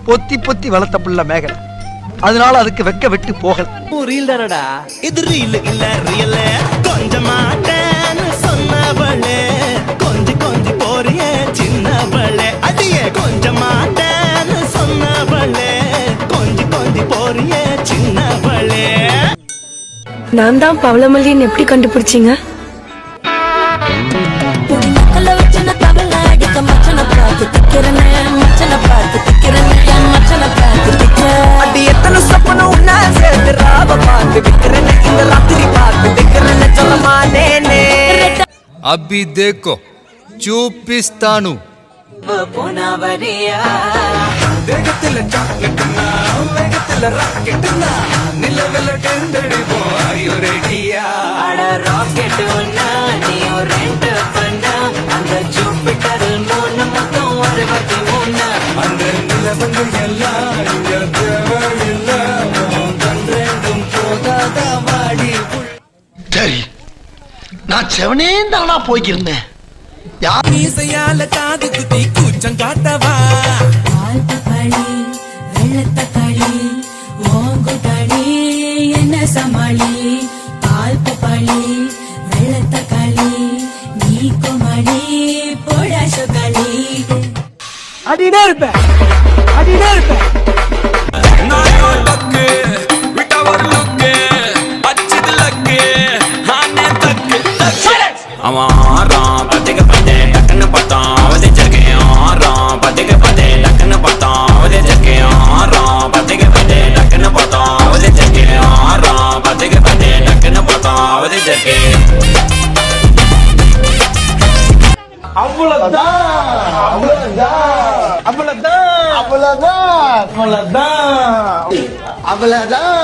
பொத்தி பொத்தி வளர்த்த புள்ள மேகலை. அதனால அதுக்கு வெக்க வெட்டு போகல. ரீல் தானடா இது, ரீல் இல்ல ரியல். கொஞ்சமாட்டேன்னு சொன்னவளே, கொஞ்சி கொஞ்சி போறிய சின்னவளே. அடியே கொஞ்சமாட்டேன்னு சொன்னவளே, கொஞ்சி கொஞ்சி போறிய சின்னவளே. நான் தான் பவளமல்லின்னு எப்படி கண்டுபிடிச்சீங்க? अभी देखो చూపిస్తాను. சரி, நான் செவனே தானா போய்க்கிருந்தேன். மீசையால காது குத்தி கூச்சம் காட்டவா? வெள்ளத்தக்காளி ஓங்குதாளி என்ன சமாளி? பால் பப்பாளி வெள்ளத்தக்காளி நீ கோமாளி போடா சொக்காளி. அடினே இருப்பேன், அடினே இருப்பேன். அவன் ஆறான் பத்திக்க பத்தே டக்குன்னு பார்த்தான் அவதே ஜர்க்கேன். ஆறான் பத்திக்க பத்தே டக்குன்னு பார்த்தான் அவதே ஜர்க்கேன். ஆறான் பத்திக்க பத்தே டக்குன்னு பார்த்தான் அவதே ஜர்க்கேன். ஆறான் பத்திக்க பத்தே டக்குன்னு பார்த்தான் அவதே ஜர்க்கேன். அவ்வளவுதான், அவ்வளவுதான், அவ்வளவுதான், அவ்வளவுதான், அவ்வளவுதான், அவ்வளவுதான்.